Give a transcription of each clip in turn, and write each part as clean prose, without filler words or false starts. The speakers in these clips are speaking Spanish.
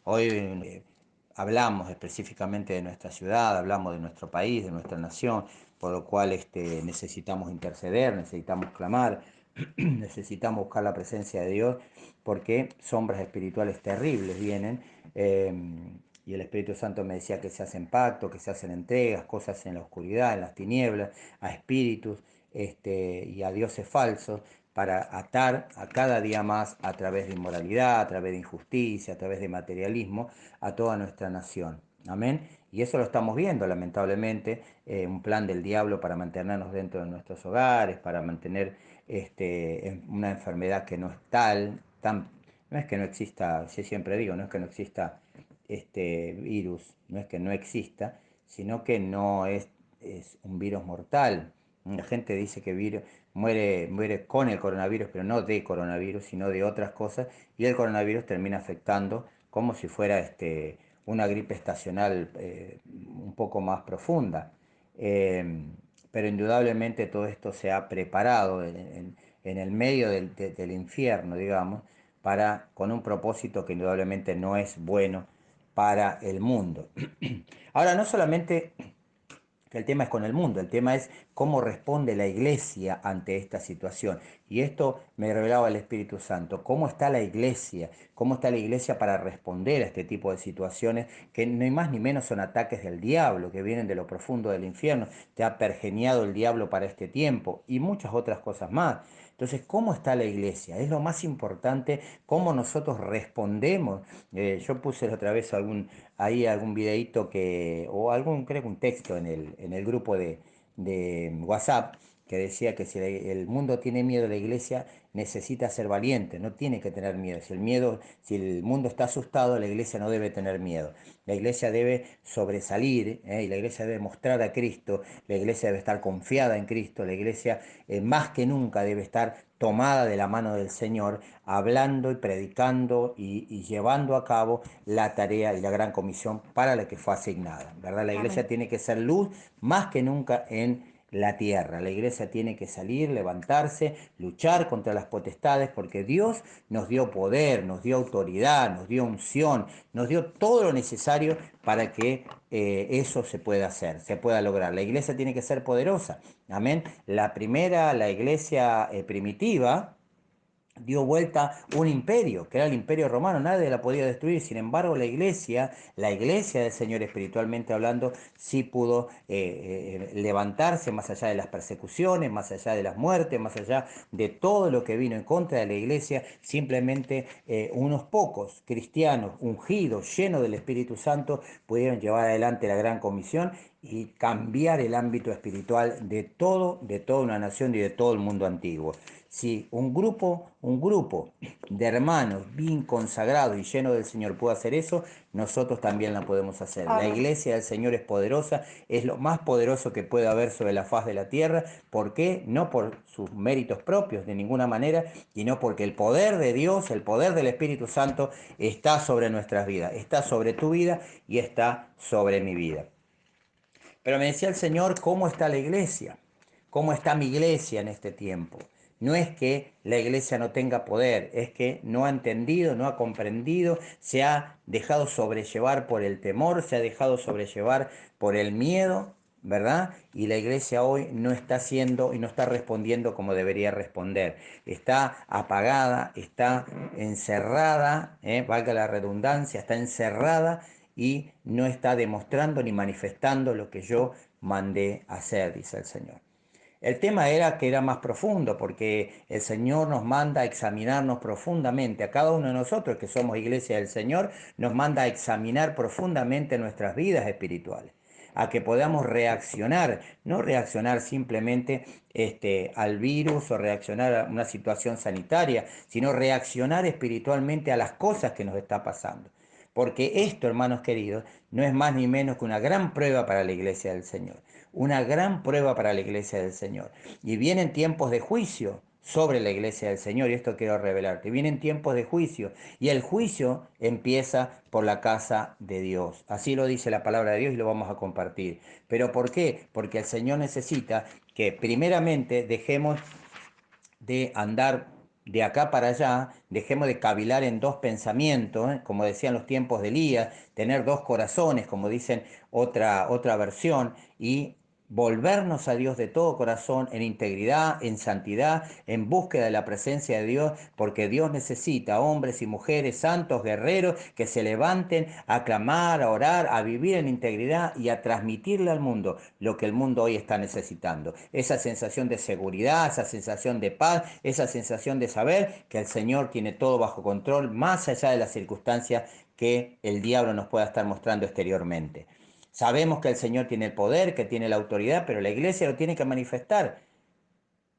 Hoy hablamos específicamente de nuestra ciudad, hablamos de nuestro país, de nuestra nación, por lo cual necesitamos interceder, necesitamos clamar, necesitamos buscar la presencia de Dios, porque sombras espirituales terribles vienen. eh, y el Espíritu Santo me decía que se hacen pactos, que se hacen entregas, cosas en la oscuridad, en las tinieblas, a espíritus y a dioses falsos, para atar a cada día más a través de inmoralidad, a través de injusticia, a través de materialismo, a toda nuestra nación. Amén. Y eso lo estamos viendo, lamentablemente, un plan del diablo para mantenernos dentro de nuestros hogares, para mantener una enfermedad que no es no es que no exista, yo siempre digo, no es que no exista este virus, no es que no exista, sino que no es un virus mortal. La gente dice que muere con el coronavirus, pero no de coronavirus, sino de otras cosas, y el coronavirus termina afectando como si fuera una gripe estacional un poco más profunda. Eh, pero indudablemente todo esto se ha preparado en el medio del infierno, digamos, con un propósito que indudablemente no es bueno para el mundo. Ahora, no solamente que el tema es con el mundo, el tema es cómo responde la iglesia ante esta situación. Y esto me revelaba el Espíritu Santo, cómo está la iglesia, cómo está la iglesia para responder a este tipo de situaciones que ni más ni menos son ataques del diablo, que vienen de lo profundo del infierno, te ha pergeniado el diablo para este tiempo y muchas otras cosas más. Entonces, ¿cómo está la iglesia? Es lo más importante, cómo nosotros respondemos. Yo puse la otra vez ahí algún videíto o creo que un texto en el grupo de WhatsApp que decía que si el mundo tiene miedo, la iglesia necesita ser valiente, no tiene que tener miedo. Si el mundo está asustado, la iglesia no debe tener miedo. La iglesia debe sobresalir, y la iglesia debe mostrar a Cristo, la iglesia debe estar confiada en Cristo, la iglesia más que nunca debe estar tomada de la mano del Señor, hablando y predicando y llevando a cabo la tarea y la gran comisión para la que fue asignada, ¿verdad? La iglesia Amén. tiene que ser luz más que nunca en la tierra. La iglesia tiene que salir, levantarse, luchar contra las potestades, porque Dios nos dio poder, nos dio autoridad, nos dio unción, nos dio todo lo necesario para que eso se pueda hacer, se pueda lograr. La iglesia tiene que ser poderosa. Amén. La iglesia primitiva, dio vuelta un imperio, que era el imperio romano, nadie la podía destruir. Sin embargo, la iglesia del Señor espiritualmente hablando, sí pudo levantarse más allá de las persecuciones, más allá de las muertes, más allá de todo lo que vino en contra de la iglesia. Simplemente unos pocos cristianos ungidos, llenos del Espíritu Santo, pudieron llevar adelante la gran comisión y cambiar el ámbito espiritual de toda una nación y de todo el mundo antiguo. Si un grupo de hermanos bien consagrados y llenos del Señor puede hacer eso, nosotros también la podemos hacer. La Amén. iglesia del Señor es poderosa, es lo más poderoso que puede haber sobre la faz de la tierra. ¿Por qué? No por sus méritos propios de ninguna manera, sino porque el poder de Dios, el poder del Espíritu Santo está sobre nuestras vidas, está sobre tu vida y está sobre mi vida. Pero me decía el Señor, ¿cómo está la iglesia? ¿Cómo está mi iglesia en este tiempo? No es que la iglesia no tenga poder, es que no ha entendido, no ha comprendido, se ha dejado sobrellevar por el temor, se ha dejado sobrellevar por el miedo, ¿verdad? Y la iglesia hoy no está haciendo y no está respondiendo como debería responder. Está apagada, está encerrada, valga la redundancia, está encerrada y no está demostrando ni manifestando lo que yo mandé hacer, dice el Señor. El tema era que era más profundo, porque el Señor nos manda a examinarnos profundamente, a cada uno de nosotros que somos iglesia del Señor, nos manda a examinar profundamente nuestras vidas espirituales, a que podamos reaccionar, no reaccionar simplemente al virus o reaccionar a una situación sanitaria, sino reaccionar espiritualmente a las cosas que nos está pasando. Porque esto, hermanos queridos, no es más ni menos que una gran prueba para la iglesia del Señor. Una gran prueba para la iglesia del Señor. Y vienen tiempos de juicio sobre la iglesia del Señor, y esto quiero revelarte. Vienen tiempos de juicio, y el juicio empieza por la casa de Dios. Así lo dice la palabra de Dios y lo vamos a compartir. ¿Pero por qué? Porque el Señor necesita que primeramente dejemos de andar de acá para allá, dejemos de cavilar en dos pensamientos, como decían los tiempos de Elías, tener dos corazones, como dicen otra versión, y volvernos a Dios de todo corazón, en integridad, en santidad, en búsqueda de la presencia de Dios, porque Dios necesita hombres y mujeres, santos, guerreros, que se levanten a clamar, a orar, a vivir en integridad y a transmitirle al mundo lo que el mundo hoy está necesitando. Esa sensación de seguridad, esa sensación de paz, esa sensación de saber que el Señor tiene todo bajo control, más allá de las circunstancias que el diablo nos pueda estar mostrando exteriormente. Sabemos que el Señor tiene el poder, que tiene la autoridad, pero la iglesia lo tiene que manifestar.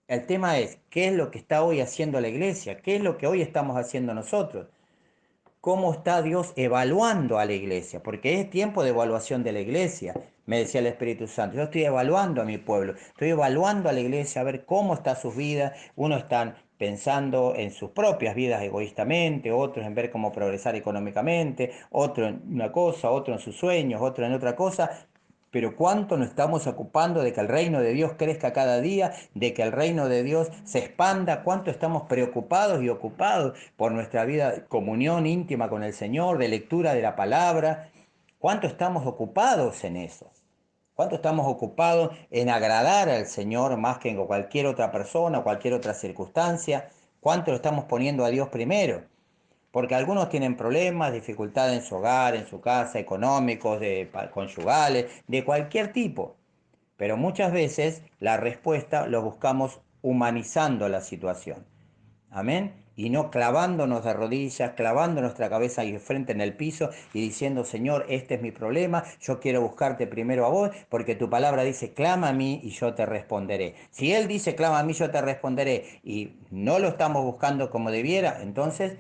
El tema es, ¿qué es lo que está hoy haciendo la iglesia? ¿Qué es lo que hoy estamos haciendo nosotros? ¿Cómo está Dios evaluando a la iglesia? Porque es tiempo de evaluación de la iglesia, me decía el Espíritu Santo. Yo estoy evaluando a mi pueblo, estoy evaluando a la iglesia a ver cómo está sus vidas. Unos están pensando en sus propias vidas egoístamente, otros en ver cómo progresar económicamente, otro en una cosa, otro en sus sueños, otro en otra cosa. Pero cuánto nos estamos ocupando de que el reino de Dios crezca cada día, de que el reino de Dios se expanda, cuánto estamos preocupados y ocupados por nuestra vida de comunión íntima con el Señor, de lectura de la palabra, cuánto estamos ocupados en eso, cuánto estamos ocupados en agradar al Señor más que en cualquier otra persona o cualquier otra circunstancia, cuánto lo estamos poniendo a Dios primero. Porque algunos tienen problemas, dificultades en su hogar, en su casa, económicos, conyugales, de cualquier tipo. Pero muchas veces la respuesta lo buscamos humanizando la situación. Amén. Y no clavándonos de rodillas, clavando nuestra cabeza ahí frente en el piso y diciendo, Señor, este es mi problema, yo quiero buscarte primero a vos, porque tu palabra dice, clama a mí y yo te responderé. Si Él dice, clama a mí, yo te responderé, y no lo estamos buscando como debiera, entonces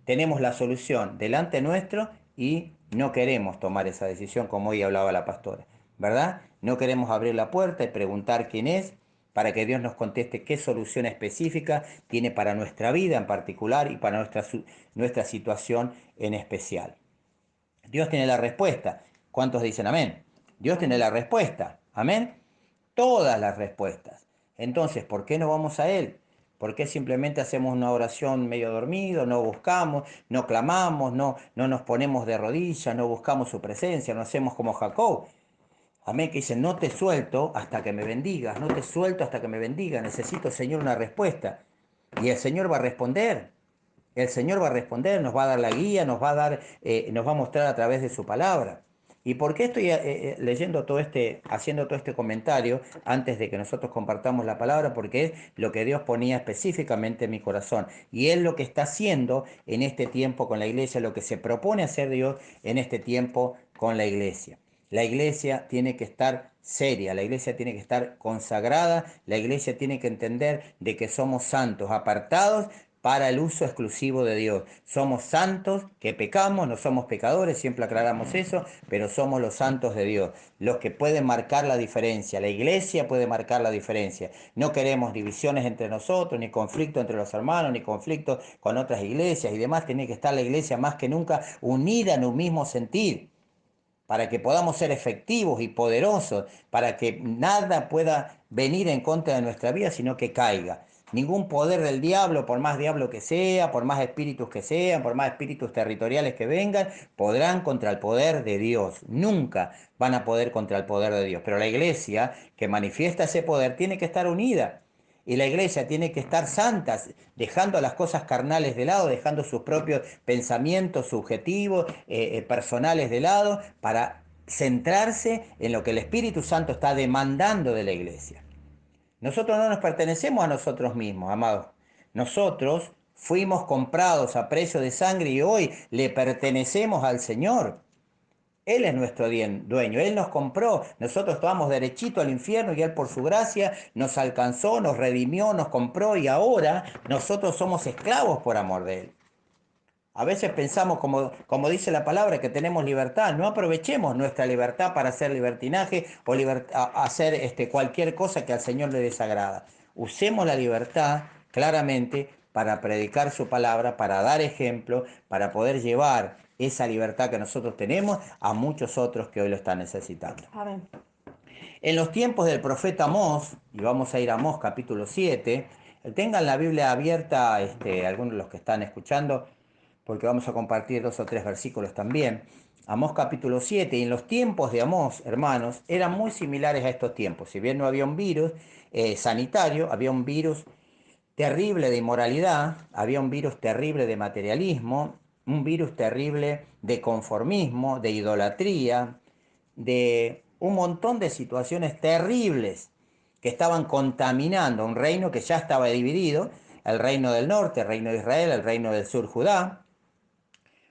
tenemos la solución delante nuestro y no queremos tomar esa decisión como hoy hablaba la pastora, ¿verdad? No queremos abrir la puerta y preguntar quién es, para que Dios nos conteste qué solución específica tiene para nuestra vida en particular y para nuestra situación en especial. Dios tiene la respuesta. ¿Cuántos dicen amén? Dios tiene la respuesta. Amén. Todas las respuestas. Entonces, ¿por qué no vamos a Él? ¿Por qué simplemente hacemos una oración medio dormido, no buscamos, no clamamos, no nos ponemos de rodillas, no buscamos su presencia, no hacemos como Jacob? Amén, que dice, no te suelto hasta que me bendigas, no te suelto hasta que me bendiga, necesito, Señor, una respuesta. Y el Señor va a responder, el Señor va a responder, nos va a dar la guía, nos va a mostrar a través de su palabra. ¿Y por qué estoy leyendo todo haciendo todo este comentario antes de que nosotros compartamos la palabra? Porque es lo que Dios ponía específicamente en mi corazón. Y es lo que está haciendo en este tiempo con la iglesia, lo que se propone hacer Dios en este tiempo con la iglesia. La iglesia tiene que estar seria, la iglesia tiene que estar consagrada, la iglesia tiene que entender de que somos santos, apartados para el uso exclusivo de Dios. Somos santos que pecamos, no somos pecadores, siempre aclaramos eso, pero somos los santos de Dios, los que pueden marcar la diferencia. La iglesia puede marcar la diferencia. No queremos divisiones entre nosotros, ni conflicto entre los hermanos, ni conflicto con otras iglesias y demás. Tiene que estar la iglesia más que nunca unida en un mismo sentir, para que podamos ser efectivos y poderosos, para que nada pueda venir en contra de nuestra vida, sino que caiga. Ningún poder del diablo, por más diablo que sea, por más espíritus que sean, por más espíritus territoriales que vengan, podrán contra el poder de Dios. Nunca van a poder contra el poder de Dios. Pero la iglesia que manifiesta ese poder tiene que estar unida. Y la iglesia tiene que estar santa, dejando las cosas carnales de lado, dejando sus propios pensamientos subjetivos, personales de lado, para centrarse en lo que el Espíritu Santo está demandando de la iglesia. Nosotros no nos pertenecemos a nosotros mismos, amados. Nosotros fuimos comprados a precio de sangre y hoy le pertenecemos al Señor. Él es nuestro dueño, Él nos compró, nosotros tomamos derechito al infierno y Él por su gracia nos alcanzó, nos redimió, nos compró y ahora nosotros somos esclavos por amor de Él. A veces pensamos, como dice la palabra, que tenemos libertad. No aprovechemos nuestra libertad para hacer libertinaje o hacer cualquier cosa que al Señor le desagrada. Usemos la libertad claramente para predicar su palabra, para dar ejemplo, para poder llevar esa libertad que nosotros tenemos a muchos otros que hoy lo están necesitando. Amén. En los tiempos del profeta Amós, y vamos a ir a Amós capítulo 7, Tengan la Biblia abierta, algunos de los que están escuchando, porque vamos a compartir 2 o 3 versículos también. Amós capítulo 7, y en los tiempos de Amós, hermanos, eran muy similares a estos tiempos. Si bien no había un virus sanitario, había un virus terrible de inmoralidad, había un virus terrible de materialismo, un virus terrible de conformismo, de idolatría, de un montón de situaciones terribles que estaban contaminando un reino que ya estaba dividido, el reino del norte, el reino de Israel, el reino del sur, Judá.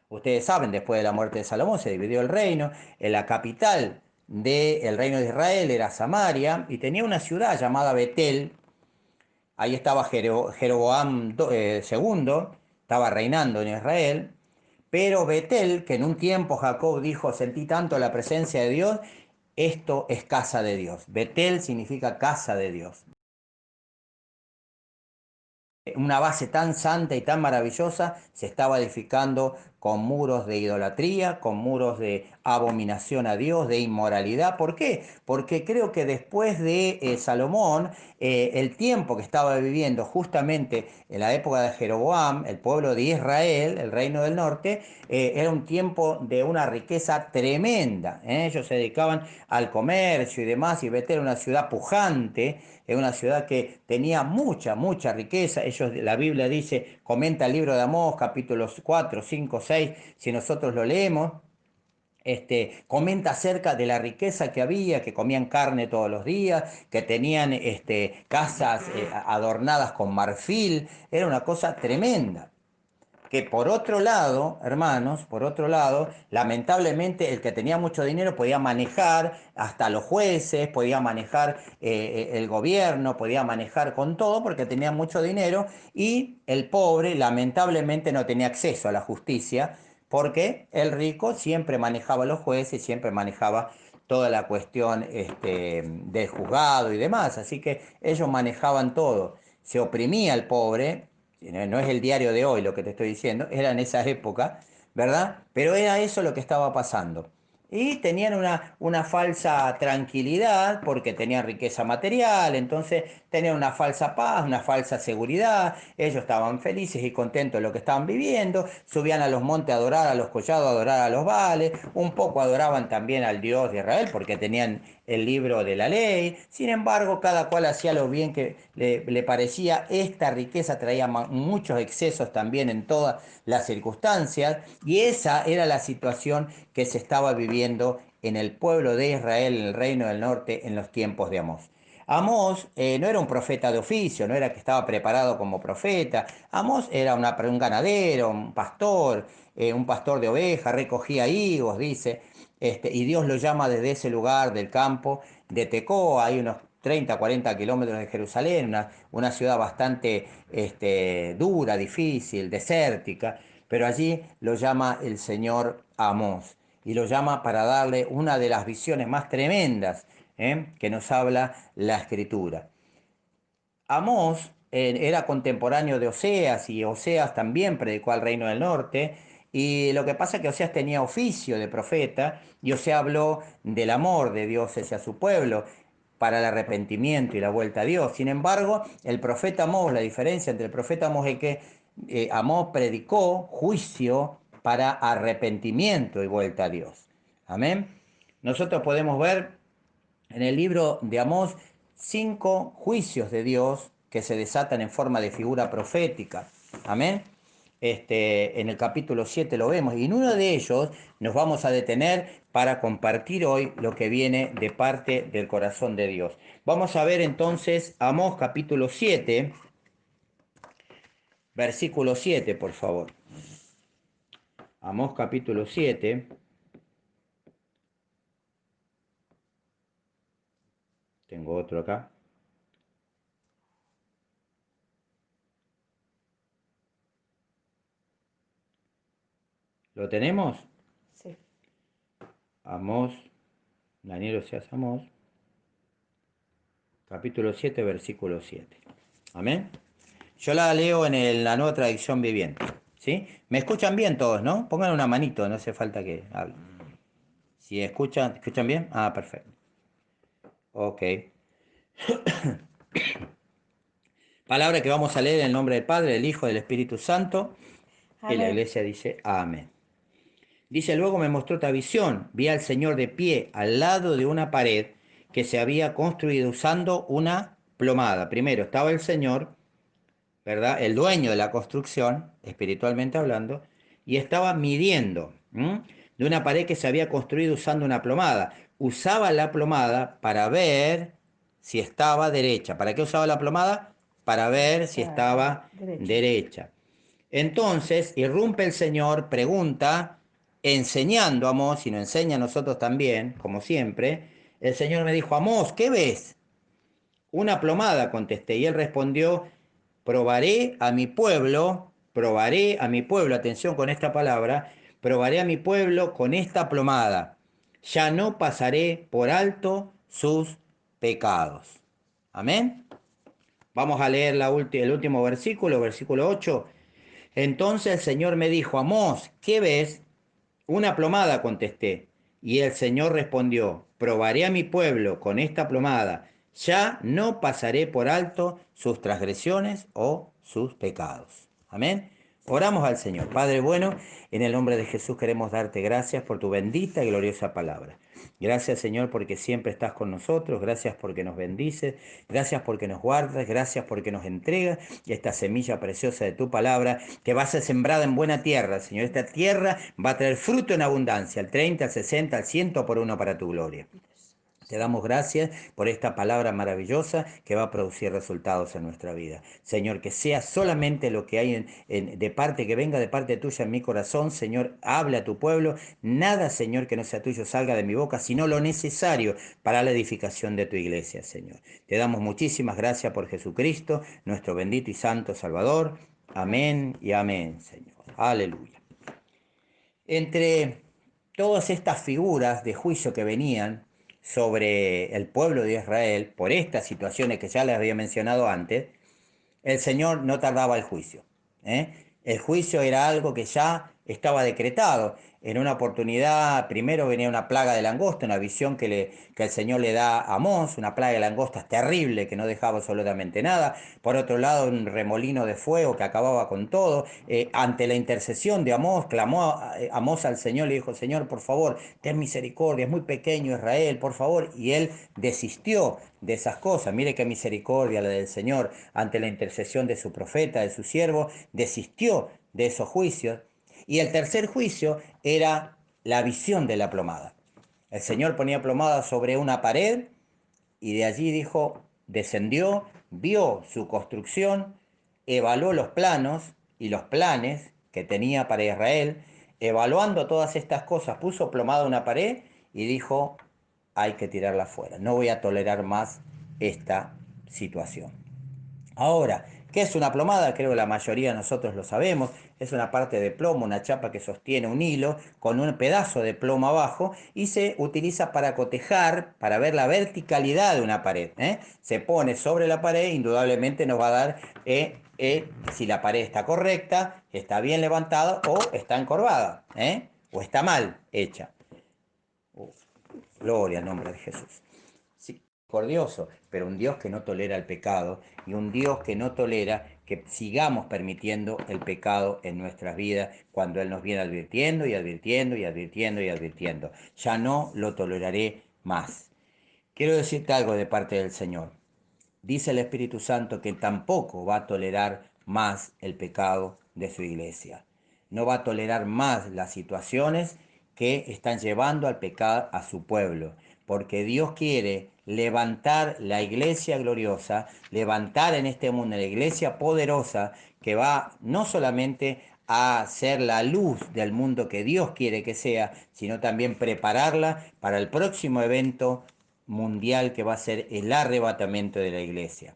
Ustedes saben, después de la muerte de Salomón se dividió el reino, en la capital del reino de Israel era Samaria, y tenía una ciudad llamada Betel. Ahí estaba Jeroboam II, estaba reinando en Israel. Pero Betel, que en un tiempo Jacob dijo, sentí tanto la presencia de Dios, esto es casa de Dios. Betel significa casa de Dios. Una base tan santa y tan maravillosa se estaba edificando con muros de idolatría, con muros de abominación a Dios, de inmoralidad. ¿Por qué? Porque creo que después de Salomón, el tiempo que estaba viviendo justamente en la época de Jeroboam, el pueblo de Israel, el reino del norte, era un tiempo de una riqueza tremenda. Ellos se dedicaban al comercio y demás, y Betel era una ciudad pujante, es una ciudad que tenía mucha, mucha riqueza. La Biblia dice, comenta el libro de Amós, capítulos 4, 5, 6, si nosotros lo leemos, comenta acerca de la riqueza que había, que comían carne todos los días, que tenían casas adornadas con marfil. Era una cosa tremenda. Que por otro lado, hermanos, por otro lado, lamentablemente el que tenía mucho dinero podía manejar hasta los jueces, podía manejar el gobierno, podía manejar con todo porque tenía mucho dinero, y el pobre lamentablemente no tenía acceso a la justicia porque el rico siempre manejaba los jueces, siempre manejaba toda la cuestión del juzgado y demás. Así que ellos manejaban todo. Se oprimía al pobre, no es el diario de hoy lo que te estoy diciendo, era en esa época, ¿verdad? Pero era eso lo que estaba pasando. Y tenían una falsa tranquilidad porque tenían riqueza material, entonces tenían una falsa paz, una falsa seguridad. Ellos estaban felices y contentos de lo que estaban viviendo, subían a los montes a adorar a los collados, a adorar a los Baales, un poco adoraban también al Dios de Israel porque tenían el libro de la ley. Sin embargo, cada cual hacía lo bien que le parecía. Esta riqueza traía muchos excesos también en todas las circunstancias, y esa era la situación que se estaba viviendo en el pueblo de Israel, en el reino del norte, en los tiempos de Amós. Amós no era un profeta de oficio, no era que estaba preparado como profeta. Amós era un ganadero, un pastor de ovejas, recogía higos, dice, y Dios lo llama desde ese lugar del campo de Tecoa, hay unos 30, 40 kilómetros de Jerusalén, una ciudad bastante dura, difícil, desértica, pero allí lo llama el Señor Amós, y lo llama para darle una de las visiones más tremendas que nos habla la Escritura. Amós era contemporáneo de Oseas, y Oseas también predicó al reino del norte, y lo que pasa es que Oseas tenía oficio de profeta, y Oseas habló del amor de Dios hacia su pueblo, para el arrepentimiento y la vuelta a Dios. Sin embargo, el profeta Amós, la diferencia entre el profeta Amós es que Amós predicó juicio para arrepentimiento y vuelta a Dios. Amén. Nosotros podemos ver en el libro de Amós 5 juicios de Dios que se desatan en forma de figura profética. Amén. En el capítulo 7 lo vemos, y en uno de ellos nos vamos a detener para compartir hoy lo que viene de parte del corazón de Dios. Vamos a ver entonces Amós capítulo 7, versículo 7, por favor. Amós capítulo 7. Tengo otro acá. ¿Lo tenemos? Sí. Amós, Daniel Oseas Amós, capítulo 7, versículo 7. Amén. Yo la leo en la nueva traducción viviente. ¿Sí? ¿Me escuchan bien todos, no? Pongan una manito, no hace falta que hablen. Si ¿escuchan bien? Ah, perfecto. Ok. Palabra que vamos a leer en el nombre del Padre, del Hijo y del Espíritu Santo. Y la Amén. iglesia dice amén. Dice, luego me mostró otra visión. Vi al Señor de pie al lado de una pared que se había construido usando una plomada. Primero estaba el Señor, ¿verdad? El dueño de la construcción, espiritualmente hablando, y estaba midiendo, ¿m? De una pared que se había construido usando una plomada. Usaba la plomada para ver si estaba derecha. ¿Para qué usaba la plomada? Para ver si estaba Derecha. derecha. Entonces, irrumpe el Señor, pregunta, enseñando a Amós, y nos enseña a nosotros también, como siempre. El Señor me dijo, Amós, ¿qué ves? Una plomada, contesté, y él respondió, probaré a mi pueblo, atención con esta palabra, probaré a mi pueblo con esta plomada, ya no pasaré por alto sus pecados. Amén. Vamos a leer el último versículo, versículo 8. Entonces el Señor me dijo, Amós, ¿qué ves? Una plomada, contesté. Y el Señor respondió, probaré a mi pueblo con esta plomada, ya no pasaré por alto sus transgresiones o sus pecados. Amén. Oramos al Señor. Padre bueno, en el nombre de Jesús queremos darte gracias por tu bendita y gloriosa palabra. Gracias, Señor, porque siempre estás con nosotros. Gracias porque nos bendices. Gracias porque nos guardas. Gracias porque nos entregas esta semilla preciosa de tu palabra que va a ser sembrada en buena tierra, Señor. Esta tierra va a traer fruto en abundancia, al 30, al 60, al 100 por uno para tu gloria. Te damos gracias por esta palabra maravillosa que va a producir resultados en nuestra vida. Señor, que sea solamente lo que hay de parte, que venga de parte tuya en mi corazón. Señor, habla a tu pueblo. Nada, Señor, que no sea tuyo salga de mi boca, sino lo necesario para la edificación de tu iglesia, Señor. Te damos muchísimas gracias por Jesucristo, nuestro bendito y santo Salvador. Amén y amén, Señor. Aleluya. Entre todas estas figuras de juicio que venían sobre el pueblo de Israel por estas situaciones que ya les había mencionado antes, el Señor no tardaba el juicio. El juicio era algo que ya estaba decretado. En una oportunidad, primero venía una plaga de langosta, una visión que el Señor le da a Amós, una plaga de langostas terrible que no dejaba absolutamente nada. Por otro lado, un remolino de fuego que acababa con todo. Ante la intercesión de Amós, clamó Amós al Señor, le dijo, Señor, por favor, ten misericordia, es muy pequeño Israel, por favor. Y él desistió de esas cosas. Mire qué misericordia la del Señor ante la intercesión de su profeta, de su siervo, desistió de esos juicios. Y el tercer juicio era la visión de la plomada. El Señor ponía plomada sobre una pared y de allí dijo, descendió, vio su construcción, evaluó los planos y los planes que tenía para Israel, evaluando todas estas cosas, puso plomada una pared y dijo, hay que tirarla fuera, no voy a tolerar más esta situación. Ahora, ¿qué es una plomada? Creo que la mayoría de nosotros lo sabemos. Es una parte de plomo, una chapa que sostiene un hilo con un pedazo de plomo abajo y se utiliza para cotejar, para ver la verticalidad de una pared. Se pone sobre la pared, indudablemente nos va a dar si la pared está correcta, está bien levantada o está encorvada, o está mal hecha. Gloria al nombre de Jesús. Sí, misericordioso, pero un Dios que no tolera el pecado y un Dios que no tolera que sigamos permitiendo el pecado en nuestras vidas cuando Él nos viene advirtiendo y advirtiendo y advirtiendo y advirtiendo. Ya no lo toleraré más. Quiero decirte algo de parte del Señor. Dice el Espíritu Santo que tampoco va a tolerar más el pecado de su iglesia. No va a tolerar más las situaciones que están llevando al pecado a su pueblo, porque Dios quiere levantar la iglesia gloriosa, levantar en este mundo la iglesia poderosa que va no solamente a ser la luz del mundo que Dios quiere que sea, sino también prepararla para el próximo evento mundial que va a ser el arrebatamiento de la iglesia.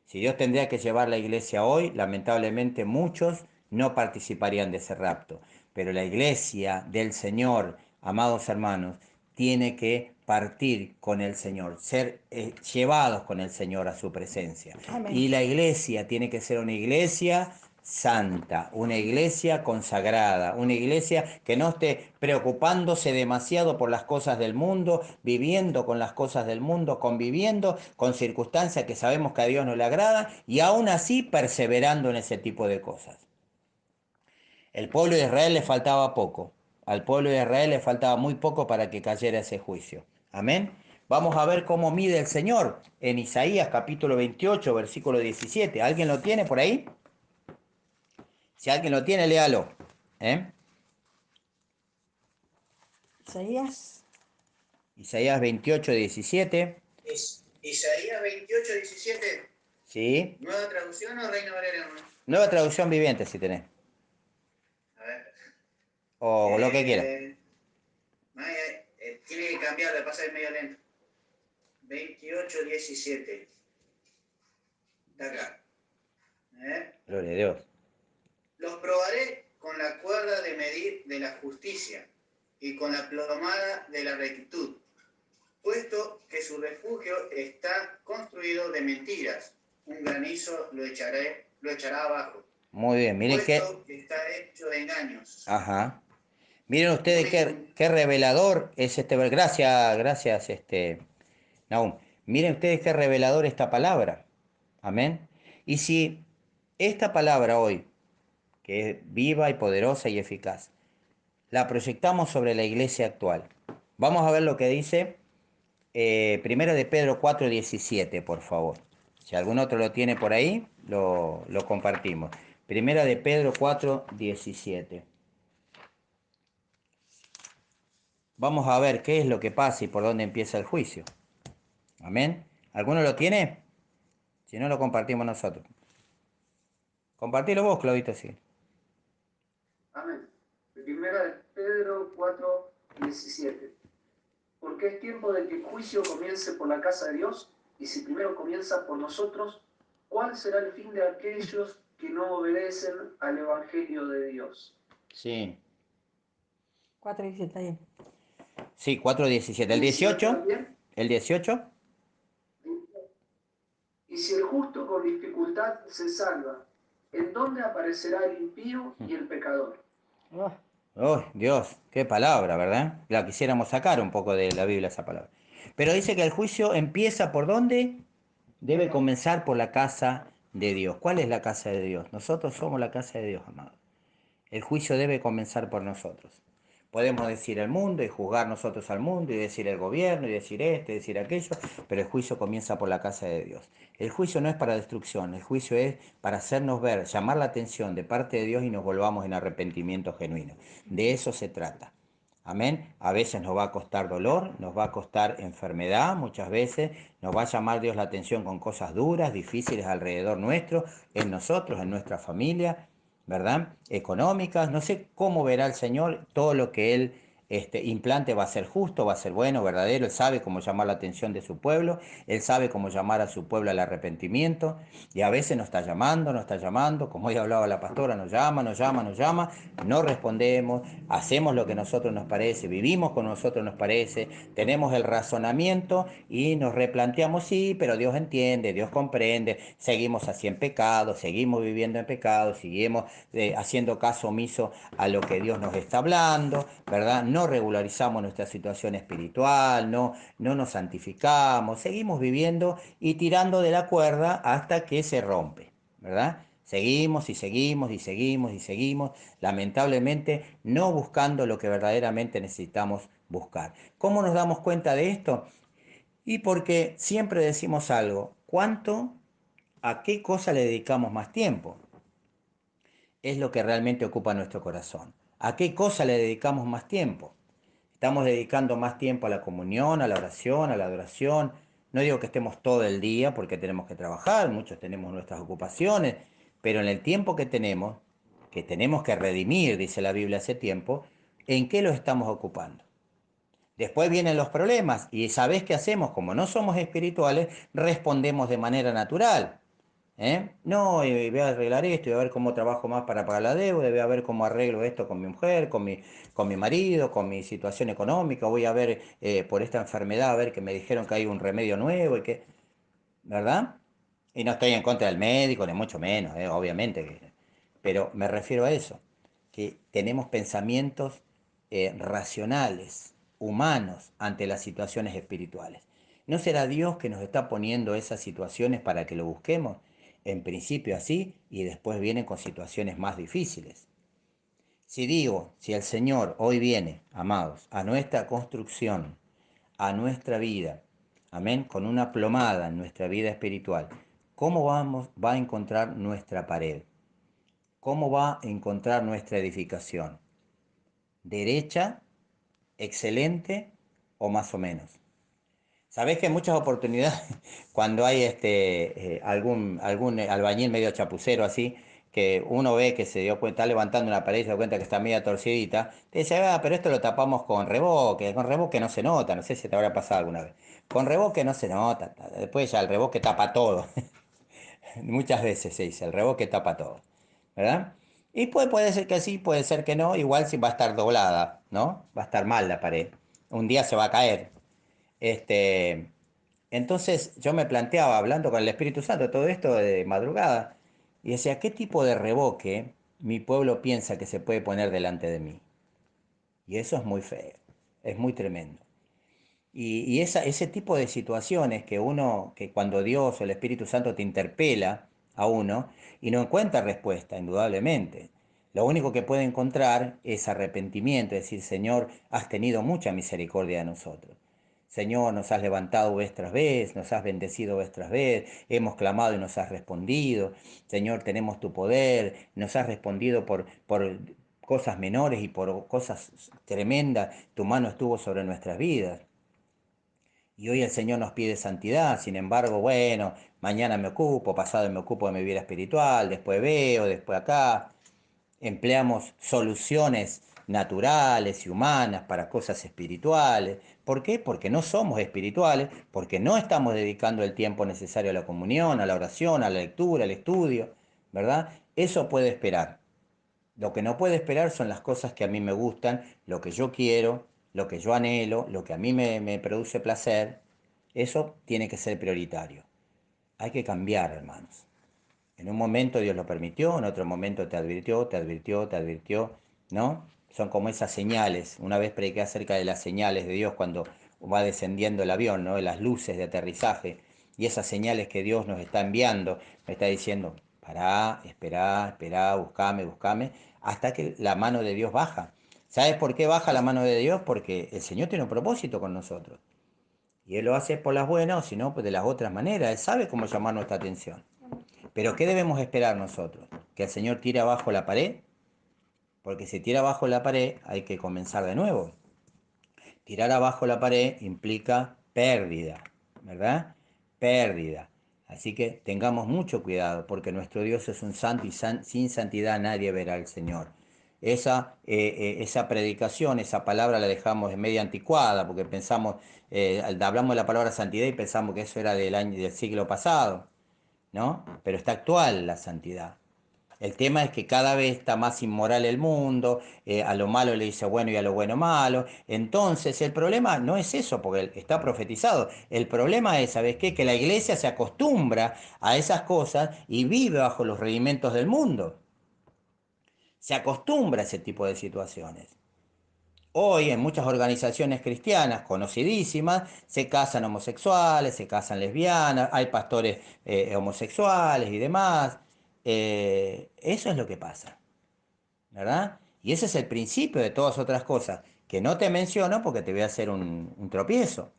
Si Dios tendría que llevar la iglesia hoy, lamentablemente muchos no participarían de ese rapto. Pero la iglesia del Señor, amados hermanos, tiene que partir con el Señor, ser llevados con el Señor a su presencia. Amén. Y la iglesia tiene que ser una iglesia santa, una iglesia consagrada, una iglesia que no esté preocupándose demasiado por las cosas del mundo, viviendo con las cosas del mundo, conviviendo con circunstancias que sabemos que a Dios no le agradan y aún así perseverando en ese tipo de cosas. El pueblo de Israel le faltaba poco. Al pueblo de Israel le faltaba muy poco para que cayera ese juicio. Amén. Vamos a ver cómo mide el Señor en Isaías capítulo 28, versículo 17. ¿Alguien lo tiene por ahí? Si alguien lo tiene, léalo. ¿Eh? Isaías. Isaías 28, 17. Isaías 28, 17. ¿Sí? ¿Nueva traducción o Reina Valera? Nueva traducción viviente, si tenés. A ver. O lo que quieras. Tiene que cambiar, le pasa de medio lento. 28, 17. De acá. Gloria a Dios. Los probaré con la cuerda de medir de la justicia y con la plomada de la rectitud, puesto que su refugio está construido de mentiras, un granizo lo echará abajo. Muy bien, miren Puesto que está hecho de engaños. Ajá. Miren ustedes Muy qué revelador es este. Gracias, Nahum. Miren ustedes qué revelador esta palabra. Amén. Y si esta palabra hoy, que es viva y poderosa y eficaz, la proyectamos sobre la iglesia actual, vamos a ver lo que dice Primera de Pedro 4:17, por favor. Si algún otro lo tiene por ahí, lo compartimos. Primera de Pedro 4:17. Vamos a ver qué es lo que pasa y por dónde empieza el juicio. Amén. ¿Alguno lo tiene? Si no, lo compartimos nosotros. Compartilo vos, Claudito, sí. Amén. Primera de Pedro 4, 17. Porque es tiempo de que el juicio comience por la casa de Dios, y si primero comienza por nosotros, ¿cuál será el fin de aquellos que no obedecen al Evangelio de Dios? Sí. 4:17 ahí. Sí, 4:17. ¿El 18? ¿El 18? Y si el justo con dificultad se salva, ¿en dónde aparecerá el impío y el pecador? Oh, Dios, qué palabra, ¿verdad? La quisiéramos sacar un poco de la Biblia esa palabra. Pero dice que el juicio empieza por dónde? Debe comenzar por la casa de Dios. ¿Cuál es la casa de Dios? Nosotros somos la casa de Dios, amado. El juicio debe comenzar por nosotros. Podemos decir el mundo y juzgar nosotros al mundo y decir el gobierno y decir esto y decir aquello, pero el juicio comienza por la casa de Dios. El juicio no es para destrucción, el juicio es para hacernos ver, llamar la atención de parte de Dios y nos volvamos en arrepentimiento genuino. De eso se trata. Amén. A veces nos va a costar dolor, nos va a costar enfermedad, muchas veces nos va a llamar Dios la atención con cosas duras, difíciles alrededor nuestro, en nosotros, en nuestra familia, ¿verdad? Económicas, no sé cómo verá el Señor, todo lo que Él implante va a ser justo, va a ser bueno, verdadero, Él sabe cómo llamar la atención de su pueblo, Él sabe cómo llamar a su pueblo al arrepentimiento, y a veces nos está llamando, como hoy hablaba la pastora, nos llama, no respondemos, hacemos lo que a nosotros nos parece, vivimos como a nosotros nos parece, tenemos el razonamiento y nos replanteamos, sí, pero Dios entiende, Dios comprende, seguimos así en pecado, seguimos viviendo en pecado, seguimos haciendo caso omiso a lo que Dios nos está hablando, ¿verdad? No regularizamos nuestra situación espiritual, no nos santificamos, seguimos viviendo y tirando de la cuerda hasta que se rompe, ¿verdad? Seguimos y seguimos y seguimos y seguimos, lamentablemente no buscando lo que verdaderamente necesitamos buscar. ¿Cómo nos damos cuenta de esto? Y porque siempre decimos algo, a qué cosa le dedicamos más tiempo? Es lo que realmente ocupa nuestro corazón. ¿A qué cosa le dedicamos más tiempo? Estamos dedicando más tiempo a la comunión, a la oración, a la adoración. No digo que estemos todo el día porque tenemos que trabajar, muchos tenemos nuestras ocupaciones, pero en el tiempo que tenemos que redimir, dice la Biblia hace tiempo, ¿en qué lo estamos ocupando? Después vienen los problemas y ¿sabés qué hacemos? Como no somos espirituales, respondemos de manera natural. No, voy a arreglar esto, voy a ver cómo trabajo más para pagar la deuda, voy a ver cómo arreglo esto con mi mujer, con mi marido, con mi situación económica, voy a ver por esta enfermedad, a ver que me dijeron que hay un remedio nuevo y que, ¿verdad? Y no estoy en contra del médico, ni mucho menos, obviamente. pero me refiero a eso, que tenemos pensamientos racionales, humanos, ante las situaciones espirituales. ¿No será Dios que nos está poniendo esas situaciones para que lo busquemos? En principio así, y después vienen con situaciones más difíciles. Si el Señor hoy viene, amados, a nuestra construcción, a nuestra vida, amén, con una plomada en nuestra vida espiritual, ¿cómo va a encontrar nuestra pared? ¿Cómo va a encontrar nuestra edificación? ¿Derecha, excelente o más o menos? Sabés que en muchas oportunidades, cuando hay algún albañil medio chapucero así, que uno ve que se dio cuenta, está levantando una pared y se da cuenta que está media torcidita, te dice, pero esto lo tapamos con revoque no se nota, no sé si te habrá pasado alguna vez. Con revoque no se nota, después ya el revoque tapa todo. Muchas veces se dice, el revoque tapa todo, ¿verdad? Y puede ser que sí, puede ser que no, igual si va a estar doblada, ¿no? Va a estar mal la pared. Un día se va a caer. Este, entonces yo me planteaba, hablando con el Espíritu Santo, todo esto de madrugada, y decía, ¿qué tipo de revoque mi pueblo piensa que se puede poner delante de mí? Y eso es muy feo, es muy tremendo. Y ese tipo de situaciones que cuando Dios o el Espíritu Santo te interpela a uno y no encuentra respuesta, indudablemente. Lo único que puede encontrar es arrepentimiento, es decir, Señor, has tenido mucha misericordia de nosotros. Señor, nos has levantado vez tras vez, nos has bendecido vez tras vez, hemos clamado y nos has respondido. Señor, tenemos tu poder, nos has respondido por cosas menores y por cosas tremendas. Tu mano estuvo sobre nuestras vidas. Y hoy el Señor nos pide santidad, sin embargo, bueno, mañana me ocupo, pasado me ocupo de mi vida espiritual, después veo, después acá. Empleamos soluciones naturales y humanas para cosas espirituales. ¿Por qué? Porque no somos espirituales, porque no estamos dedicando el tiempo necesario a la comunión, a la oración, a la lectura, al estudio, ¿verdad? Eso puede esperar. Lo que no puede esperar son las cosas que a mí me gustan, lo que yo quiero, lo que yo anhelo, lo que a mí me produce placer. Eso tiene que ser prioritario. Hay que cambiar, hermanos. En un momento Dios lo permitió, en otro momento te advirtió, te advirtió, te advirtió, ¿no? Son como esas señales. Una vez prediqué acerca de las señales de Dios cuando va descendiendo el avión, ¿no? De las luces de aterrizaje y esas señales que Dios nos está enviando, me está diciendo, pará, esperá, esperá, buscame, buscame, hasta que la mano de Dios baja. ¿Sabes por qué baja la mano de Dios? Porque el Señor tiene un propósito con nosotros. Y Él lo hace por las buenas o si no, pues de las otras maneras. Él sabe cómo llamar nuestra atención. Pero ¿qué debemos esperar nosotros? ¿Que el Señor tire abajo la pared? Porque si tira abajo la pared hay que comenzar de nuevo. Tirar abajo la pared implica pérdida, ¿verdad? Pérdida. Así que tengamos mucho cuidado porque nuestro Dios es un santo y sin santidad nadie verá al Señor. Esa predicación, esa palabra la dejamos media anticuada porque pensamos, hablamos de la palabra santidad y pensamos que eso era del siglo pasado, ¿no? Pero está actual la santidad. El tema es que cada vez está más inmoral el mundo, a lo malo le dice bueno y a lo bueno malo. Entonces el problema no es eso, porque está profetizado. El problema es, ¿sabes qué? Que la iglesia se acostumbra a esas cosas y vive bajo los rudimentos del mundo. Se acostumbra a ese tipo de situaciones. Hoy en muchas organizaciones cristianas conocidísimas se casan homosexuales, se casan lesbianas, hay pastores homosexuales y demás. Eso es lo que pasa, ¿verdad? Y ese es el principio de todas otras cosas que no te menciono porque te voy a hacer un tropiezo.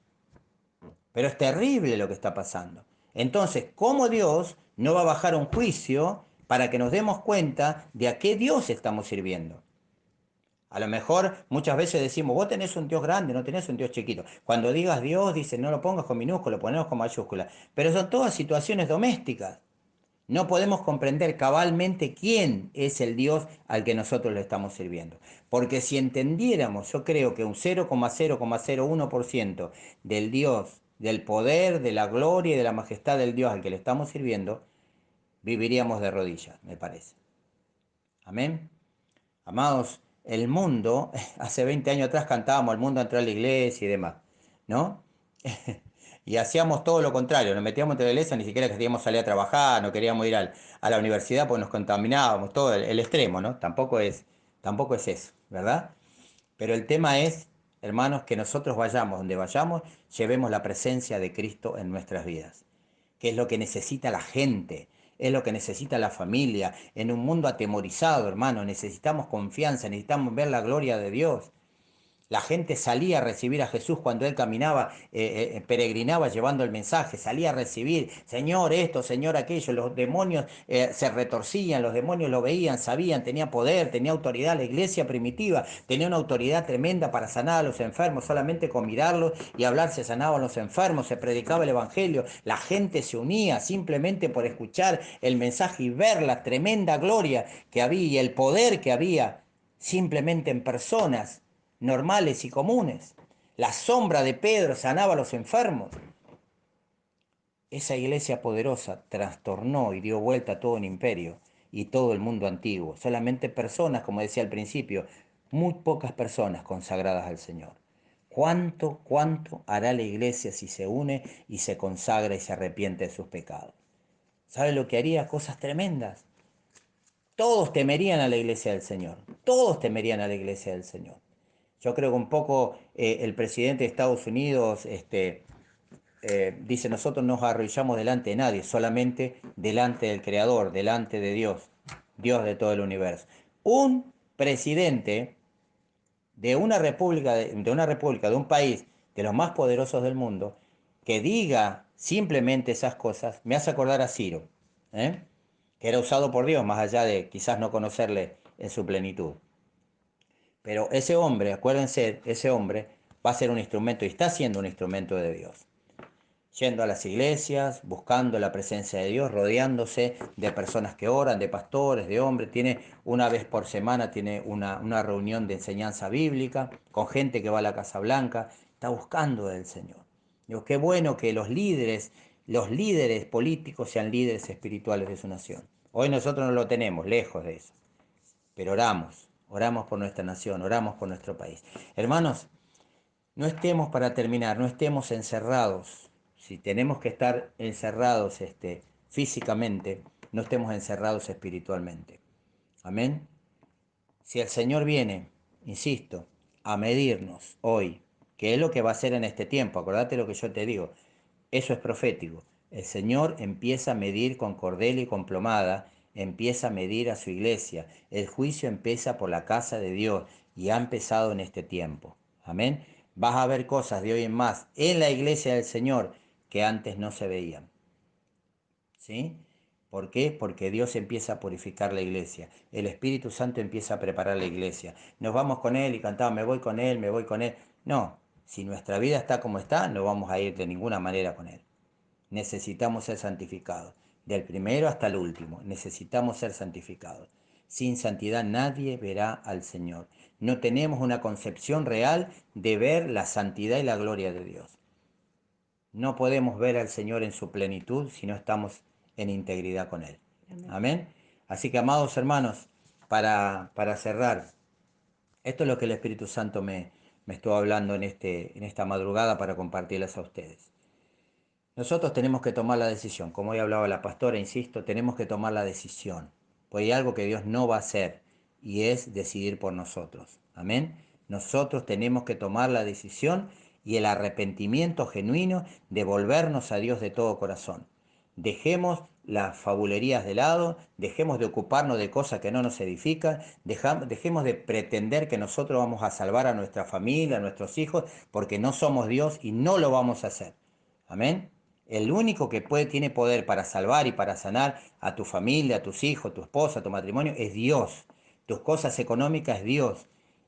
Pero es terrible lo que está pasando. Entonces, ¿cómo Dios no va a bajar un juicio para que nos demos cuenta de a qué Dios estamos sirviendo? A lo mejor muchas veces decimos, vos tenés un Dios grande, no tenés un Dios chiquito. Cuando digas Dios, dice, no lo pongas con minúscula, lo ponemos con mayúscula. Pero son todas situaciones domésticas. No podemos comprender cabalmente quién es el Dios al que nosotros le estamos sirviendo. Porque si entendiéramos, yo creo que un 0,001% del Dios, del poder, de la gloria y de la majestad del Dios al que le estamos sirviendo, viviríamos de rodillas, me parece. Amén. Amados, el mundo, hace 20 años atrás cantábamos, el mundo entró a la iglesia y demás, ¿no? Y hacíamos todo lo contrario, nos metíamos en la iglesia, ni siquiera queríamos salir a trabajar, no queríamos ir a la universidad porque nos contaminábamos, todo el extremo, ¿no? Tampoco es eso, ¿verdad? Pero el tema es, hermanos, que nosotros vayamos donde vayamos, llevemos la presencia de Cristo en nuestras vidas, que es lo que necesita la gente, es lo que necesita la familia. En un mundo atemorizado, hermano, necesitamos confianza, necesitamos ver la gloria de Dios. La gente salía a recibir a Jesús cuando él caminaba, peregrinaba llevando el mensaje, salía a recibir, Señor esto, Señor aquello. Los demonios se retorcían, los demonios lo veían, sabían, tenía poder, tenía autoridad. La iglesia primitiva tenía una autoridad tremenda para sanar a los enfermos, solamente con mirarlos y hablar se sanaban los enfermos, se predicaba el evangelio, la gente se unía simplemente por escuchar el mensaje y ver la tremenda gloria que había y el poder que había simplemente en personas normales y comunes. La sombra de Pedro sanaba a los enfermos. Esa iglesia poderosa trastornó y dio vuelta a todo un imperio y todo el mundo antiguo. Solamente personas, como decía al principio, muy pocas personas consagradas al Señor. ¿Cuánto hará la iglesia si se une y se consagra y se arrepiente de sus pecados? ¿Sabe lo que haría? Cosas tremendas. Todos temerían a la iglesia del Señor. Todos temerían a la iglesia del Señor. Yo creo que un poco el presidente de Estados Unidos dice, nosotros no nos arrodillamos delante de nadie, solamente delante del Creador, delante de Dios, Dios de todo el universo. Un presidente de un país de los más poderosos del mundo, que diga simplemente esas cosas, me hace acordar a Ciro, ¿eh? Que era usado por Dios, más allá de quizás no conocerle en su plenitud. Pero ese hombre, acuérdense, ese hombre va a ser un instrumento y está siendo un instrumento de Dios. Yendo a las iglesias, buscando la presencia de Dios, rodeándose de personas que oran, de pastores, de hombres. Tiene una vez por semana tiene una reunión de enseñanza bíblica con gente que va a la Casa Blanca. Está buscando del Señor. Digo, qué bueno que los líderes políticos sean líderes espirituales de su nación. Hoy nosotros no lo tenemos, lejos de eso. Pero oramos por nuestra nación, oramos por nuestro país. Hermanos, no estemos para terminar, no estemos encerrados. Si tenemos que estar encerrados físicamente, no estemos encerrados espiritualmente. Amén. Si el Señor viene, insisto, a medirnos hoy, que es lo que va a hacer en este tiempo, acordate lo que yo te digo, eso es profético. El Señor empieza a medir con cordel y con plomada, empieza a medir a su iglesia. El juicio empieza por la casa de Dios y ha empezado en este tiempo. Amén. Vas a ver cosas de hoy en más en la iglesia del Señor que antes no se veían. ¿Sí? ¿Por qué? Porque Dios empieza a purificar la iglesia. El Espíritu Santo empieza a preparar la iglesia. Nos vamos con Él y cantamos, me voy con Él, me voy con Él. No, si nuestra vida está como está, no vamos a ir de ninguna manera con Él. Necesitamos ser santificados. Del primero hasta el último, necesitamos ser santificados. Sin santidad nadie verá al Señor. No tenemos una concepción real de ver la santidad y la gloria de Dios. No podemos ver al Señor en su plenitud si no estamos en integridad con Él. Amén. Así que, amados hermanos, para cerrar, esto es lo que el Espíritu Santo me estuvo hablando en esta madrugada para compartirles a ustedes. Nosotros tenemos que tomar la decisión, como hoy hablaba la pastora, insisto, tenemos que tomar la decisión, pues hay algo que Dios no va a hacer y es decidir por nosotros. Amén. Nosotros tenemos que tomar la decisión y el arrepentimiento genuino de volvernos a Dios de todo corazón. Dejemos las fabulerías de lado, dejemos de ocuparnos de cosas que no nos edifican, dejemos de pretender que nosotros vamos a salvar a nuestra familia, a nuestros hijos, porque no somos Dios y no lo vamos a hacer. Amén. El único que tiene poder para salvar y para sanar a tu familia, a tus hijos, a tu esposa, a tu matrimonio, es Dios. Tus cosas económicas es Dios.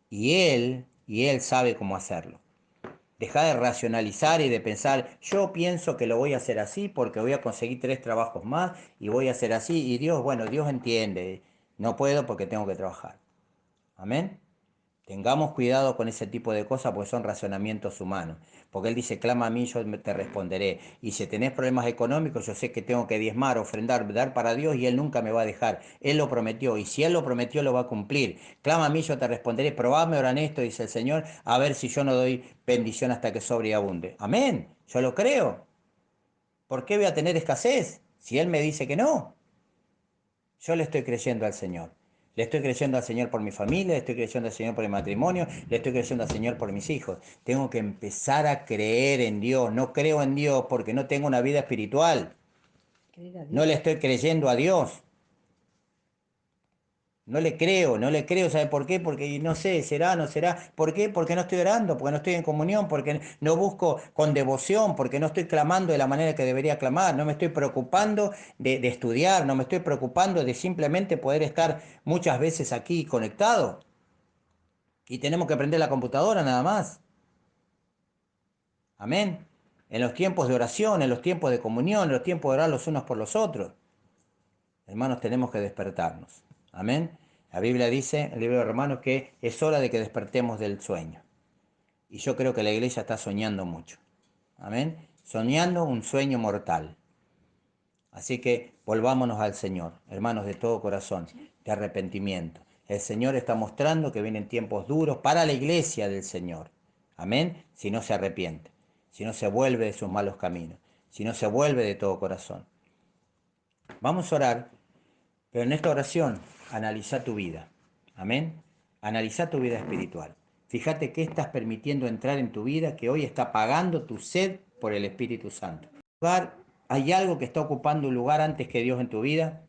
Y Él sabe cómo hacerlo. Deja de racionalizar y de pensar, yo pienso que lo voy a hacer así porque voy a conseguir 3 trabajos más y voy a hacer así. Y Dios, bueno, Dios entiende. No puedo porque tengo que trabajar. Amén. Tengamos cuidado con ese tipo de cosas porque son razonamientos humanos. Porque Él dice, clama a mí, yo te responderé. Y si tenés problemas económicos, yo sé que tengo que diezmar, ofrendar, dar para Dios y Él nunca me va a dejar. Él lo prometió y si Él lo prometió, lo va a cumplir. Clama a mí, yo te responderé. Probadme ahora en esto, dice el Señor, a ver si yo no doy bendición hasta que sobre y abunde. Amén. Yo lo creo. ¿Por qué voy a tener escasez si Él me dice que no? Yo le estoy creyendo al Señor. Le estoy creyendo al Señor por mi familia, le estoy creyendo al Señor por el matrimonio, le estoy creyendo al Señor por mis hijos. Tengo que empezar a creer en Dios. No creo en Dios porque no tengo una vida espiritual. Creer a No Dios. le estoy creyendo a Dios. No le creo, ¿sabe por qué? Porque no sé, será, no será. ¿Por qué? Porque no estoy orando, porque no estoy en comunión, porque no busco con devoción, porque no estoy clamando de la manera que debería clamar, no me estoy preocupando de estudiar, no me estoy preocupando de simplemente poder estar muchas veces aquí conectado. Y tenemos que prender la computadora nada más. Amén. En los tiempos de oración, en los tiempos de comunión, en los tiempos de orar los unos por los otros. Hermanos, tenemos que despertarnos. Amén. La Biblia dice, en el libro de Romanos, que es hora de que despertemos del sueño. Y yo creo que la iglesia está soñando mucho. Amén. Soñando un sueño mortal. Así que volvámonos al Señor, hermanos, de todo corazón, de arrepentimiento. El Señor está mostrando que vienen tiempos duros para la iglesia del Señor. Amén. Si no se arrepiente, si no se vuelve de sus malos caminos, si no se vuelve de todo corazón. Vamos a orar. Pero en esta oración, analiza tu vida. Amén. Analiza tu vida espiritual. Fíjate qué estás permitiendo entrar en tu vida que hoy está pagando tu sed por el Espíritu Santo. ¿Hay algo que está ocupando un lugar antes que Dios en tu vida?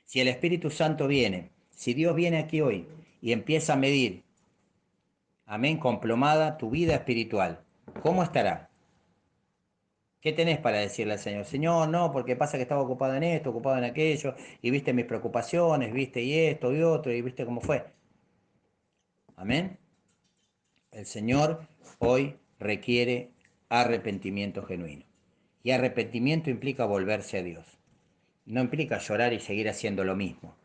Si el Espíritu Santo viene, si Dios viene aquí hoy y empieza a medir, amén, con plomada tu vida espiritual, ¿cómo estará? ¿Qué tenés para decirle al Señor? Señor, no, porque pasa que estaba ocupado en esto, ocupado en aquello, y viste mis preocupaciones, viste y esto y otro, y viste cómo fue. Amén. El Señor hoy requiere arrepentimiento genuino. Y arrepentimiento implica volverse a Dios. No implica llorar y seguir haciendo lo mismo.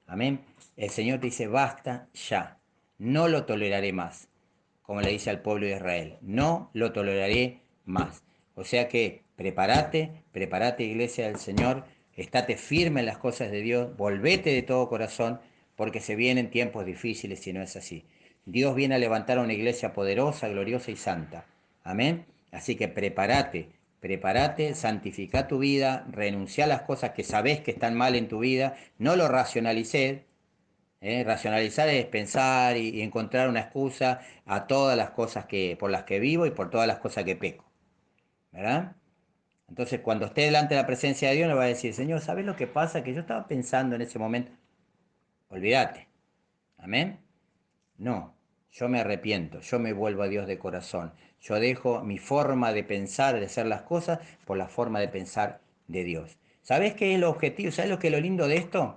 Amén. El Señor te dice, basta ya. No lo toleraré más. Como le dice al pueblo de Israel, no lo toleraré más. O sea que prepárate iglesia del Señor, estate firme en las cosas de Dios, volvete de todo corazón, porque se vienen tiempos difíciles si no es así. Dios viene a levantar a una iglesia poderosa, gloriosa y santa. Amén. Así que prepárate, santifica tu vida, renuncia a las cosas que sabés que están mal en tu vida, no lo racionalices. Racionalizar es pensar y encontrar una excusa a todas las cosas por las que vivo y por todas las cosas que peco, ¿verdad? Entonces, cuando esté delante de la presencia de Dios, le va a decir, Señor, ¿sabes lo que pasa? Que yo estaba pensando en ese momento. Olvídate. Amén. No, yo me arrepiento, yo me vuelvo a Dios de corazón. Yo dejo mi forma de pensar, de hacer las cosas, por la forma de pensar de Dios. ¿Sabes qué es el objetivo? ¿Sabes lo que es lo lindo de esto?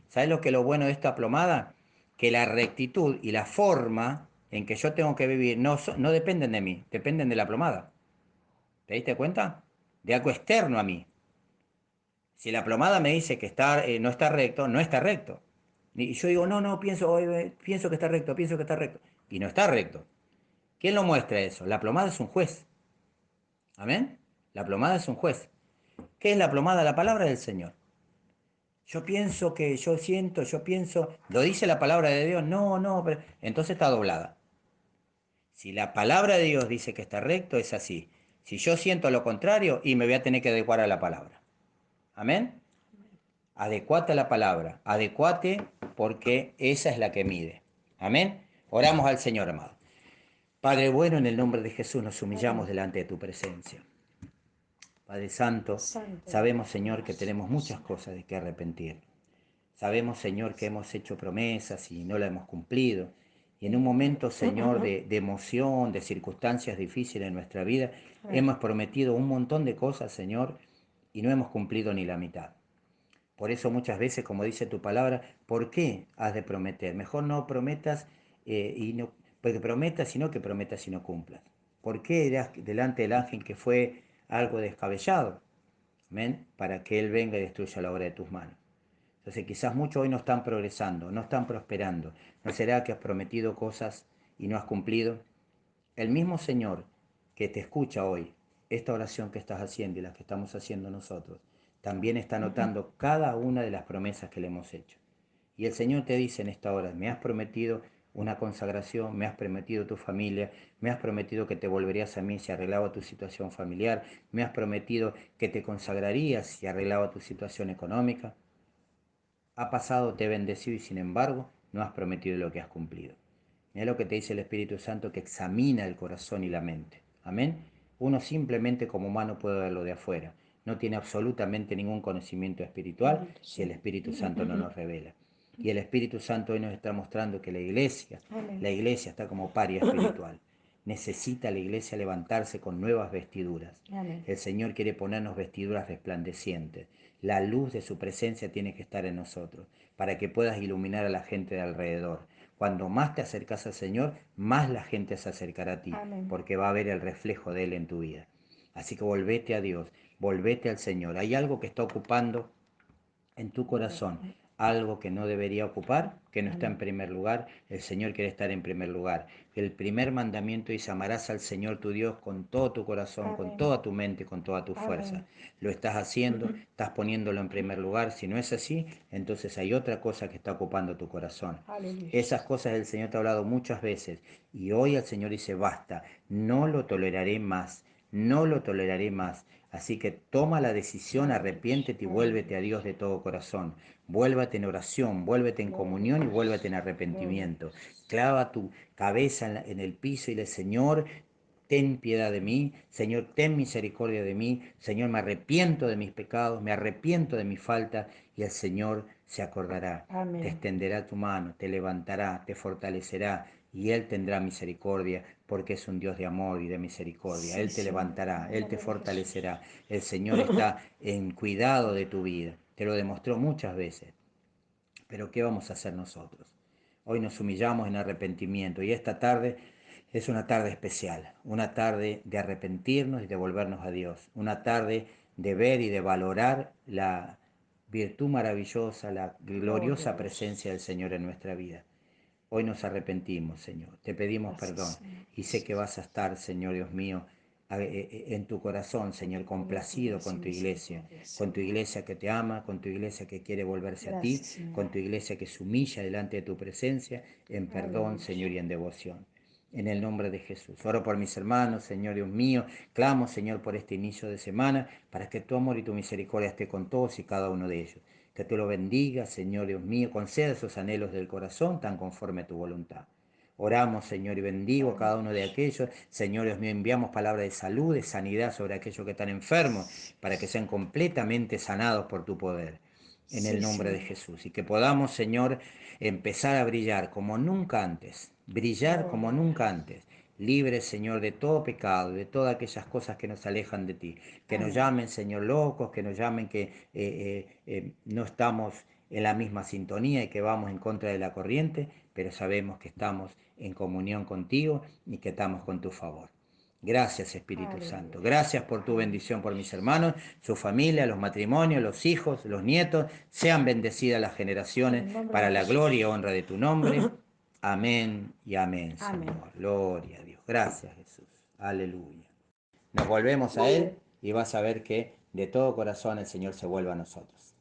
¿Sabes lo que es lo bueno de esta plomada? Que la rectitud y la forma en que yo tengo que vivir no dependen de mí, dependen de la plomada. ¿Te diste cuenta? De algo externo a mí. Si la plomada me dice que no está recto, no está recto. Y yo digo, no, pienso que está recto, pienso que está recto. Y no está recto. ¿Quién lo muestra eso? La plomada es un juez. ¿Amén? La plomada es un juez. ¿Qué es la plomada? La palabra del Señor. Yo pienso que, yo siento, yo pienso. ¿Lo dice la palabra de Dios? No, pero entonces está doblada. Si la palabra de Dios dice que está recto, es así. Si yo siento lo contrario, y me voy a tener que adecuar a la palabra. ¿Amén? Adecuate a la palabra, adecuate porque esa es la que mide. Amén. Oramos al Señor, amado. Padre bueno, en el nombre de Jesús nos humillamos delante de tu presencia. Padre Santo, Santo sabemos, Dios, Señor, que tenemos muchas cosas de que arrepentir. Sabemos, Señor, que hemos hecho promesas y no las hemos cumplido. Y en un momento, Señor, de emoción, de circunstancias difíciles en nuestra vida, hemos prometido un montón de cosas, Señor, y no hemos cumplido ni la mitad. Por eso muchas veces, como dice tu palabra, ¿por qué has de prometer? Mejor no prometas porque prometas, sino que prometas y no cumplas. ¿Por qué irás delante del ángel que fue algo descabellado? ¿Amén? Para que él venga y destruya la obra de tus manos. Entonces quizás muchos hoy no están progresando, no están prosperando. ¿No será que has prometido cosas y no has cumplido? El mismo Señor que te escucha hoy, esta oración que estás haciendo y la que estamos haciendo nosotros, también está anotando cada una de las promesas que le hemos hecho. Y el Señor te dice en esta hora, me has prometido una consagración, me has prometido tu familia, me has prometido que te volverías a mí si arreglaba tu situación familiar, me has prometido que te consagrarías si arreglaba tu situación económica. Ha pasado, te he bendecido y sin embargo no has prometido lo que has cumplido. Mira lo que te dice el Espíritu Santo, que examina el corazón y la mente. Amén. Uno simplemente como humano puede verlo de afuera. No tiene absolutamente ningún conocimiento espiritual si el Espíritu Santo no nos revela. Y el Espíritu Santo hoy nos está mostrando que la iglesia está como paria espiritual. Necesita la iglesia levantarse con nuevas vestiduras. Amén. El Señor quiere ponernos vestiduras resplandecientes. La luz de su presencia tiene que estar en nosotros para que puedas iluminar a la gente de alrededor. Cuando más te acercas al Señor, más la gente se acercará a ti, Amén. porque va a ver el reflejo de Él en tu vida. Así que volvete a Dios, volvete al Señor. Hay algo que está ocupando en tu corazón, algo que no debería ocupar, que no está en primer lugar. El Señor quiere estar en primer lugar. El primer mandamiento dice: amarás al Señor tu Dios con todo tu corazón, Amén. con toda tu mente, con toda tu fuerza. Amén. Lo estás haciendo, estás poniéndolo en primer lugar. Si no es así, entonces hay otra cosa que está ocupando tu corazón. Aleluya. Esas cosas el Señor te ha hablado muchas veces y hoy el Señor dice: basta, no lo toleraré más, no lo toleraré más. Así que toma la decisión, arrepiéntete y vuélvete a Dios de todo corazón. Vuélvete en oración, vuélvete en comunión y vuélvete en arrepentimiento. Clava tu cabeza en el piso y dile: Señor, ten piedad de mí, Señor, ten misericordia de mí, Señor, me arrepiento de mis pecados, me arrepiento de mi falta, y el Señor se acordará, Amén. te extenderá tu mano, te levantará, te fortalecerá, y Él tendrá misericordia, porque es un Dios de amor y de misericordia. Sí, Él te Señor, levantará, en el Él te nombre de fortalecerá. Jesús. El Señor está en cuidado de tu vida, te lo demostró muchas veces. Pero ¿qué vamos a hacer nosotros? Hoy nos humillamos en arrepentimiento y esta tarde es una tarde especial, una tarde de arrepentirnos y de volvernos a Dios, una tarde de ver y de valorar la virtud maravillosa, la gloriosa Gloria a presencia del Dios. Señor en nuestra vida. Hoy nos arrepentimos, Señor, te pedimos Gracias, perdón Señor. y sé que vas a estar, Señor Dios mío, en tu corazón, Señor, complacido Gracia y misericordia, con tu Señor. iglesia que te ama, con tu iglesia que quiere volverse a ti, Gracias, Señor. con tu iglesia que se humilla delante de tu presencia, en perdón, Aleluya. Señor, y en devoción. En el nombre de Jesús. Oro por mis hermanos, Señor Dios mío. Clamo, Señor, por este inicio de semana, para que tu amor y tu misericordia esté con todos y cada uno de ellos. Que tú lo bendigas, Señor Dios mío. Conceda esos anhelos del corazón tan conforme a tu voluntad. Oramos, Señor, y bendigo a cada uno de aquellos. Señor Dios mío, enviamos palabras de salud, de sanidad sobre aquellos que están enfermos, para que sean completamente sanados por tu poder. En el Sí, nombre de Señor. Jesús. Y que podamos, Señor, empezar a brillar como nunca antes. Brillar como Gloria a nunca Dios. antes. Libres, Señor, de todo pecado, de todas aquellas cosas que nos alejan de ti. Que nos Amén. llamen, Señor, locos, que nos llamen que no estamos en la misma sintonía y que vamos en contra de la corriente, pero sabemos que estamos en comunión contigo y que estamos con tu favor. Gracias, Espíritu Santo. Aleluya. Gracias por tu bendición por mis hermanos, su familia, los matrimonios, los hijos, los nietos. Sean bendecidas las En generaciones el nombre para de la gloria y Jesús. honra de tu nombre. Amén y amén, Amén. Señor. Gloria a Dios. Gracias, Jesús. Aleluya. Nos volvemos a Él y vas a ver que de todo corazón el Señor se vuelve a nosotros.